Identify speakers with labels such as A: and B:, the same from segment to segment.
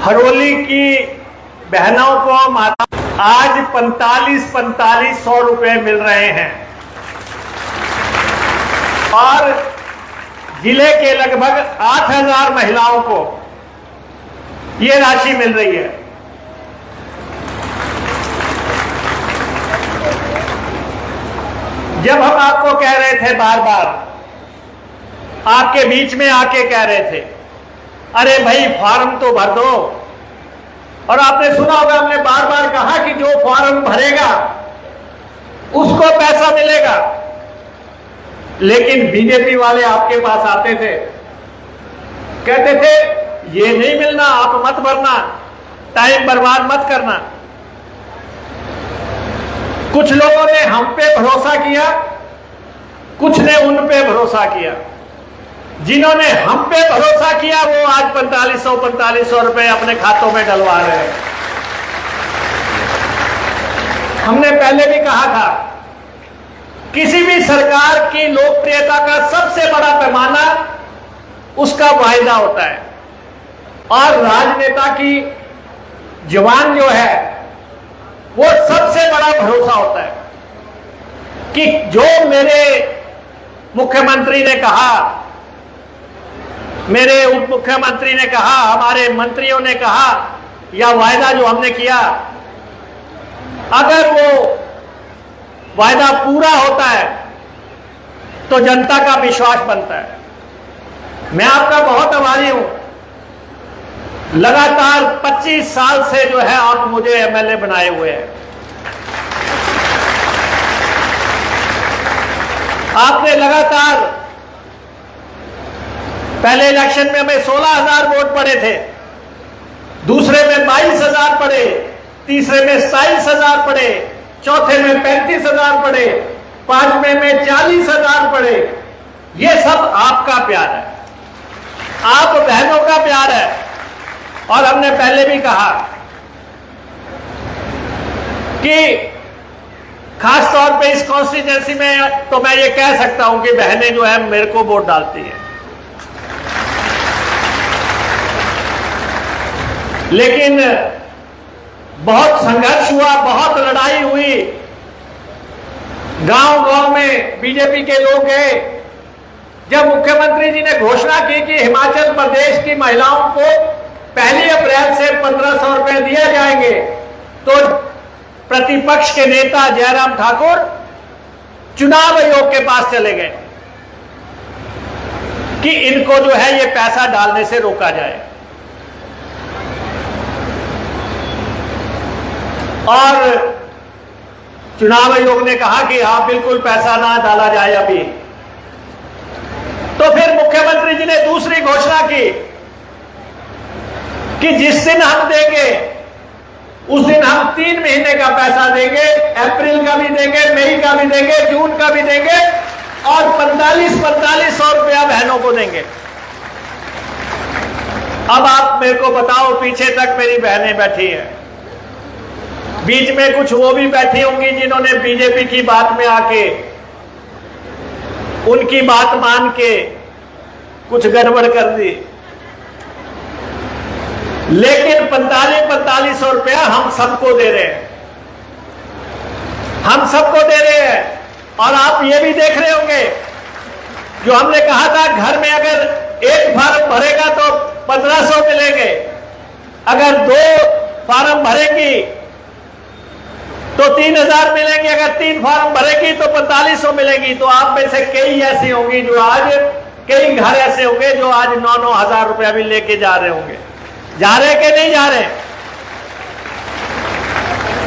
A: हरोली की बहनों को आज 4500 रुपए मिल रहे हैं और जिले के लगभग 8000 महिलाओं को ये राशि मिल रही है। जब हम आपको कह रहे थे, बार बार आपके बीच में आके कह रहे थे, अरे भाई फॉर्म तो भर दो, और आपने सुना होगा हमने बार बार कहा कि जो फॉर्म भरेगा उसको पैसा मिलेगा। लेकिन बीजेपी वाले आपके पास आते थे, कहते थे ये नहीं मिलना, आप मत भरना, टाइम बर्बाद मत करना। कुछ लोगों ने हम पे भरोसा किया, कुछ ने उन पे भरोसा किया। जिन्होंने हम पे भरोसा किया वो आज 4500 रुपए अपने खातों में डलवा रहे हैं। हमने पहले भी कहा था, किसी भी सरकार की लोकप्रियता का सबसे बड़ा पैमाना उसका वायदा होता है, और राजनेता की जवान जो है वो सबसे बड़ा भरोसा होता है कि जो मेरे मुख्यमंत्री ने कहा, मेरे उप मुख्यमंत्री ने कहा, हमारे मंत्रियों ने कहा, या वायदा जो हमने किया, अगर वो वायदा पूरा होता है तो जनता का विश्वास बनता है। मैं आपका बहुत आभारी हूं। लगातार 25 साल से जो है आप मुझे एमएलए बनाए हुए हैं। आपने लगातार, पहले इलेक्शन में हमें 16,000 वोट पड़े थे, दूसरे में 22,000 पड़े, तीसरे में 27,000 पड़े, चौथे में 35,000 पड़े, पांचवें में 40,000 पड़े। ये सब आपका प्यार है, आप बहनों का प्यार है। और हमने पहले भी कहा कि खास तौर पे इस कॉन्स्टिट्यूएंसी में तो मैं ये कह सकता हूं कि बहनें जो है मेरे को वोट डालती हैं, लेकिन बहुत संघर्ष हुआ, बहुत लड़ाई हुई। गांव-गांव में बीजेपी के लोग गए। जब मुख्यमंत्री जी ने घोषणा की कि हिमाचल प्रदेश की महिलाओं को 1 अप्रैल से 1500 रुपए दिए जाएंगे, तो प्रतिपक्ष के नेता जयराम ठाकुर चुनाव आयोग के पास चले गए कि इनको जो है ये पैसा डालने से रोका जाए। और चुनाव आयोग ने कहा कि हाँ बिल्कुल पैसा ना डाला जाए अभी। तो फिर मुख्यमंत्री जी ने दूसरी घोषणा की कि जिस दिन हम देंगे उस दिन हम 3 महीने का पैसा देंगे, अप्रैल का भी देंगे, मई का भी देंगे, जून का भी देंगे, और 4500 रुपया बहनों को देंगे। अब आप मेरे को बताओ, पीछे तक मेरी बहनें बैठी हैं, बीच में कुछ वो भी बैठी होंगी जिन्होंने बीजेपी की बात में आके, उनकी बात मान के कुछ गड़बड़ कर दी। लेकिन 4500 रुपया हम सबको दे रहे हैं, हम सबको दे रहे हैं। और आप ये भी देख रहे होंगे, जो हमने कहा था घर में अगर एक फार्म भरेगा तो 1500 मिलेंगे, अगर 2 फार्म भरेगी तो 3000 मिलेंगे, अगर 3 फार्म भरेगी तो 4500 मिलेगी। तो आप में से कई ऐसी होंगी जो आज, कई घर ऐसे होंगे जो आज 9-9 हजार रुपया भी लेके जा रहे होंगे। जा रहे कि नहीं जा रहे?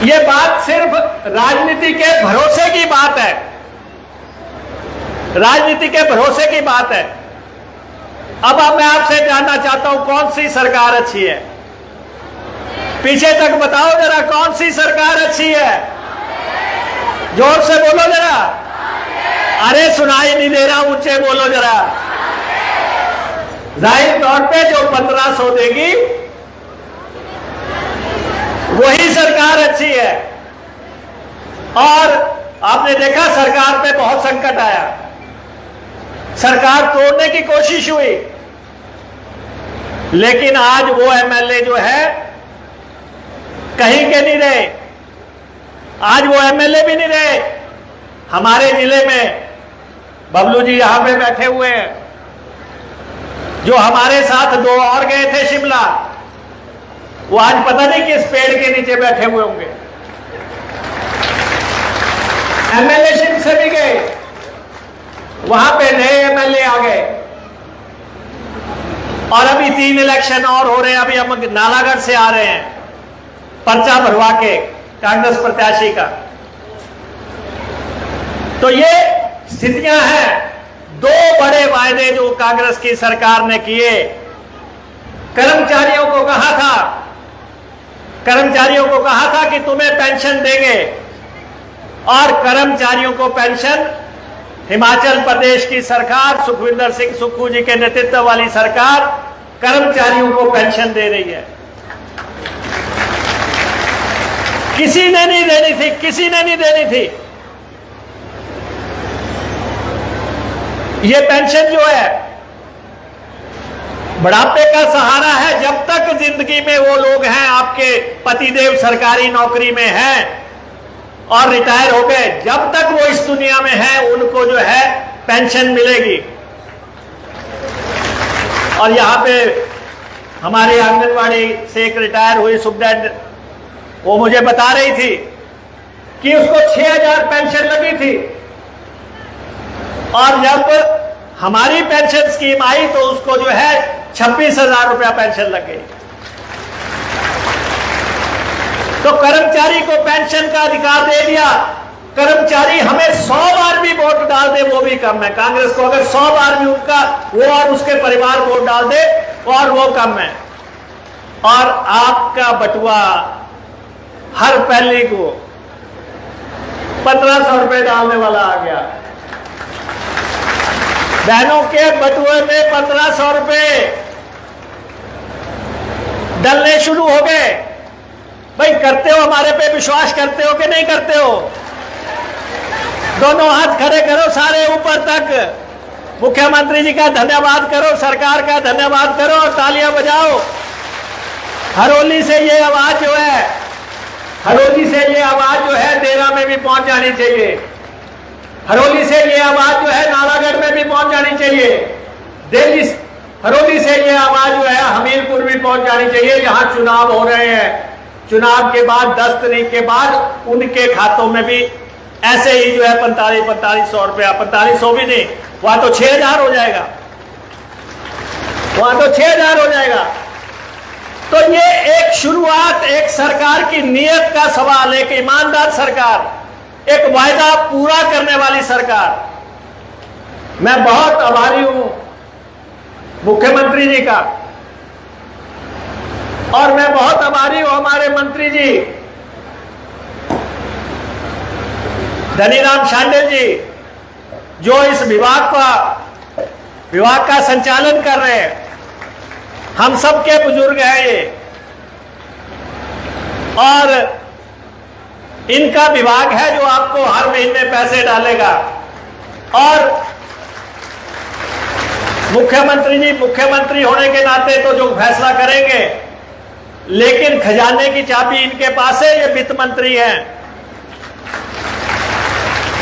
A: ये बात सिर्फ राजनीति के भरोसे की बात है, राजनीति के भरोसे की बात है। अब मैं आपसे जानना चाहता हूं, कौन सी सरकार अच्छी है? पीछे तक बताओ जरा, कौन सी सरकार अच्छी है? जोर से बोलो जरा। अरे सुनाई नहीं दे रहा, ऊंचे बोलो जरा। जाहिर तौर पे जो 1500 देगी वही सरकार अच्छी है। और आपने देखा सरकार पे बहुत संकट आया, सरकार तोड़ने की कोशिश हुई, लेकिन आज वो एमएलए जो है कहीं के नहीं रहे, आज वो एमएलए भी नहीं रहे। हमारे जिले में बबलू जी यहां पे बैठे हुए हैं, जो हमारे साथ दो और गए थे शिमला, वो आज पता नहीं किस पेड़ के नीचे बैठे हुए होंगे। एमएलए से भी गए, वहां पे नए एमएलए आ गए, और अभी 3 इलेक्शन और हो रहे हैं। अभी हम नालागढ़ से आ रहे हैं पर्चा भरवा के कांग्रेस प्रत्याशी का। तो ये स्थितियां हैं। 2 बड़े वायदे जो कांग्रेस की सरकार ने किए, कर्मचारियों को कहा था कि तुम्हें पेंशन देंगे, और कर्मचारियों को पेंशन हिमाचल प्रदेश की सरकार, सुखविंदर सिंह सुक्खू जी के नेतृत्व वाली सरकार कर्मचारियों को पेंशन दे रही है। किसी ने नहीं देनी थी। ये पेंशन जो है बुढ़ापे का सहारा है। जब तक जिंदगी में वो लोग हैं, आपके पतिदेव सरकारी नौकरी में हैं और रिटायर हो गए, जब तक वो इस दुनिया में है, उनको जो है पेंशन मिलेगी। और यहां पे हमारी आंगनवाड़ी से एक रिटायर हुई सुपरडेंट, वो मुझे बता रही थी कि उसको 6000 पेंशन लगी थी, और जब हमारी पेंशन स्कीम आई तो उसको जो है 26,000 रुपया पेंशन लग गई। तो कर्मचारी को पेंशन का अधिकार दे दिया। कर्मचारी हमें 100 बार भी वोट डाल दे वो भी कम है। कांग्रेस को अगर 100 बार भी उनका वो और उसके परिवार वोट डाल दे और वो कम है। और आपका बटुआ हर पहली को 1500 रुपए डालने वाला आ गया। बहनों के बटुए में 1500 रुपए डलने शुरू हो गए। भाई करते हो, हमारे पे विश्वास करते हो कि नहीं करते हो? दोनों हाथ खड़े करो सारे ऊपर तक। मुख्यमंत्री जी का धन्यवाद करो, सरकार का धन्यवाद करो और तालियां बजाओ। हरोली से ये आवाज जो है देरा में भी पहुंच जानी चाहिए। हरोली से ये आवाज जो है नालागढ़ में भी पहुंच जानी चाहिए। दिल्ली हरोली से ये आवाज जो है हमीरपुर भी पहुंच जानी चाहिए, जहां चुनाव हो रहे हैं। चुनाव के बाद 10 तारीख के बाद उनके खातों में भी ऐसे ही जो है 4500 रुपया, 4500 भी नहीं, वहां तो 6000 हो जाएगा, तो ये एक शुरुआत, एक सरकार की नीयत का सवाल, एक ईमानदार सरकार, एक वायदा पूरा करने वाली सरकार। मैं बहुत आभारी हूं मुख्यमंत्री जी का, और मैं बहुत आभारी हूं हमारे मंत्री जी धनीराम शांडिल जी, जो इस विभाग का संचालन कर रहे हैं। हम सबके बुजुर्ग हैं ये, और इनका विभाग है जो आपको हर महीने पैसे डालेगा। और मुख्यमंत्री जी मुख्यमंत्री होने के नाते तो जो फैसला करेंगे, लेकिन खजाने की चाबी इनके पास है, ये वित्त मंत्री हैं।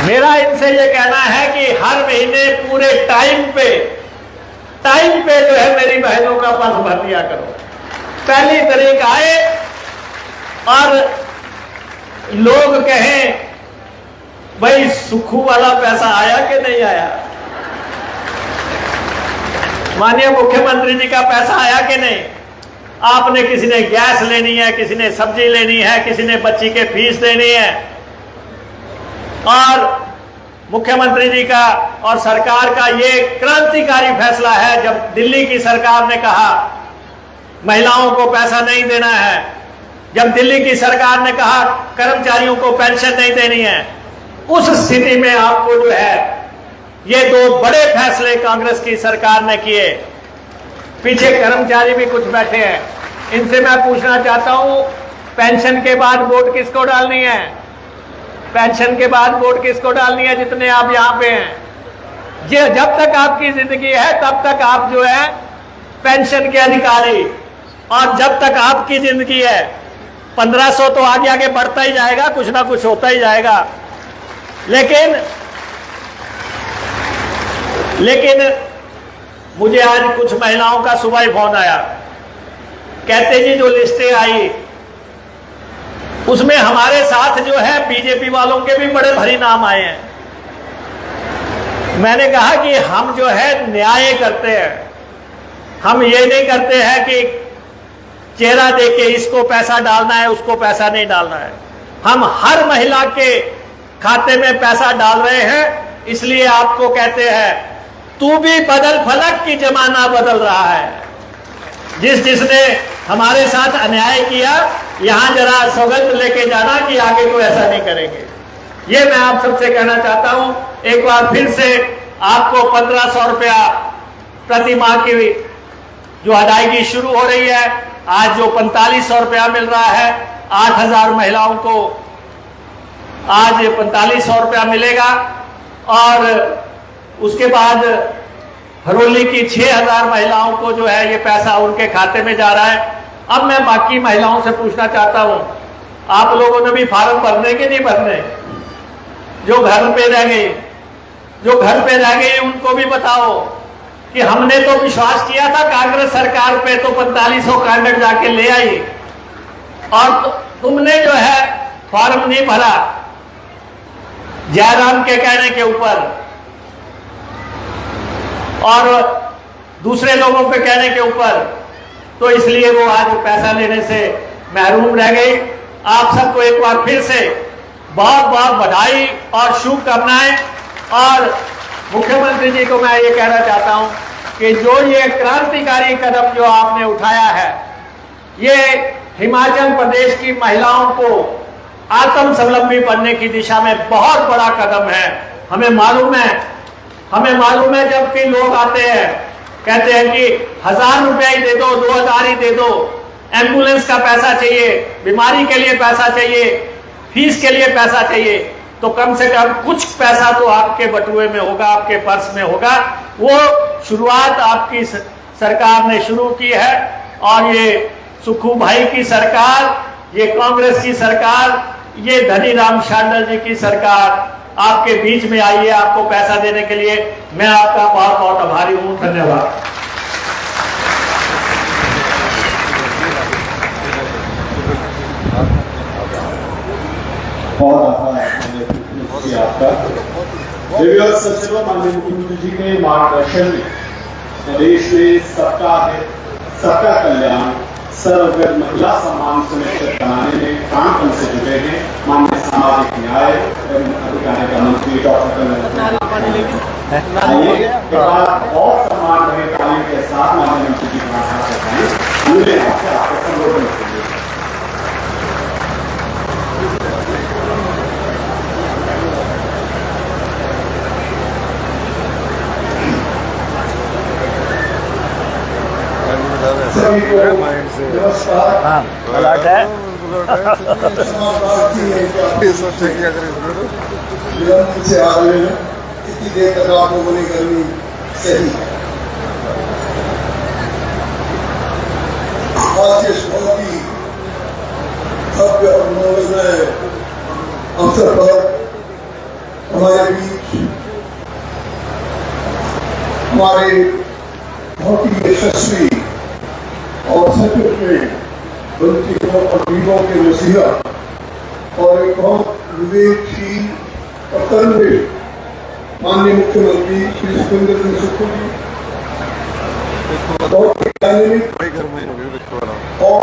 A: मेरा इनसे ये कहना है कि हर महीने पूरे टाइम पे जो है मेरी बहनों का पर्स भर दिया करो। पहली तारीख आए और लोग कहें भाई सुखू वाला पैसा आया कि नहीं आया, माननीय मुख्यमंत्री जी का पैसा आया कि नहीं। आपने किसी ने गैस लेनी है, किसी ने सब्जी लेनी है, किसी ने बच्ची के फीस देनी है, और मुख्यमंत्री जी का और सरकार का ये क्रांतिकारी फैसला है। जब दिल्ली की सरकार ने कहा महिलाओं को पैसा नहीं देना है, जब दिल्ली की सरकार ने कहा कर्मचारियों को पेंशन नहीं देनी है, उस स्थिति में आपको जो है ये 2 बड़े फैसले कांग्रेस की सरकार ने किए। पीछे कर्मचारी भी कुछ बैठे हैं, इनसे मैं पूछना चाहता हूं, पेंशन के बाद वोट किसको डालनी है? पेंशन के बाद वोट किसको डालनी है? जितने आप यहाँ पे हैं, जब तक आपकी जिंदगी है तब तक आप जो है पेंशन के अधिकारी। और जब तक आपकी जिंदगी है 1500 तो आगे आगे बढ़ता ही जाएगा, कुछ ना कुछ होता ही जाएगा। लेकिन मुझे आज कुछ महिलाओं का सुबह ही फोन आया, कहते जी जो लिस्टें आई उसमें हमारे साथ जो है बीजेपी वालों के भी बड़े भारी नाम आए हैं। मैंने कहा कि हम जो है न्याय करते हैं, हम ये नहीं करते हैं कि चेहरा देके इसको पैसा डालना है उसको पैसा नहीं डालना है। हम हर महिला के खाते में पैसा डाल रहे हैं। इसलिए आपको कहते हैं तू भी बदल फलक की जमाना बदल रहा है। जिसने हमारे साथ अन्याय किया यहां जरा सौगंध लेके जाना कि आगे को ऐसा नहीं करेंगे। ये मैं आप सबसे कहना चाहता हूं। एक बार फिर से आपको 1500 रुपया प्रति माह की जो अदायगी शुरू हो रही है, आज जो 4500 रुपया मिल रहा है, 8000 महिलाओं को आज 4500 रुपया मिलेगा। और उसके बाद हरोली की 6000 महिलाओं को जो है ये पैसा उनके खाते में जा रहा है। अब मैं बाकी महिलाओं से पूछना चाहता हूं, आप लोगों ने भी फार्म भरने के नहीं भरने? जो घर पे रह गए उनको भी बताओ कि हमने तो विश्वास किया था कांग्रेस सरकार पे, तो 4500 कैंडिडेट जाके ले आई और तुमने जो है फॉर्म नहीं भरा जयराम के कहने के ऊपर और दूसरे लोगों के कहने के ऊपर, तो इसलिए वो आज पैसा लेने से महरूम रह गई। आप सबको एक बार फिर से बहुत बहुत बधाई और शुभकामनाएं। और मुख्यमंत्री जी को मैं ये कहना चाहता हूं कि जो ये क्रांतिकारी कदम जो आपने उठाया है, ये हिमाचल प्रदेश की महिलाओं को आत्मस्वावलंबी बनने की दिशा में बहुत बड़ा कदम है। हमें मालूम है जबकि लोग आते हैं कहते हैं कि 1000 रुपया ही दे दो, 2000 ही दे दो, एम्बुलेंस का पैसा चाहिए, बीमारी के लिए पैसा चाहिए, फीस के लिए पैसा चाहिए, तो कम से कम कुछ पैसा तो आपके बटुए में होगा, आपके पर्स में होगा। वो शुरुआत आपकी सरकार ने शुरू की है और ये सुखू भाई की सरकार, ये कांग्रेस की सरकार, ये धनीराम शांडल जी की सरकार आपके बीच में आई है आपको पैसा देने के लिए। मैं आपका बहुत बहुत आभारी हूं। धन्यवाद।
B: बहुत आपका माननीय मुख्यमंत्री जी के मार्गदर्शन में प्रदेश में सबका कल्याण, सर्वगत महिला सम्मान सुनिश्चित बनाने में प्राण से जुटे हैं माननीय सामाजिक न्याय एवं अधिकारिता मंत्री डॉक्टर बहुत सम्मान रहे ताली के साथ माननीय मंत्री जी आपसे आपको संबोधन के लिए। सभी को नमस्कार। से आ रहे हैं, इतनी देर तक आप लोगों ने गर्मी सही। आज इस बहुत ही भव्य और मनोरंजन अवसर पर हमारे बीच हमारे बहुत ही यशस्वी और सचमुच में वंचितों और गरीबों के नसीहत और एक बहुत विवेकशील और कर्मनिष्ठ माननीय मुख्यमंत्री श्री सुखविंदर सिंह सुक्खू जी, बहुत ही डायनेमिक और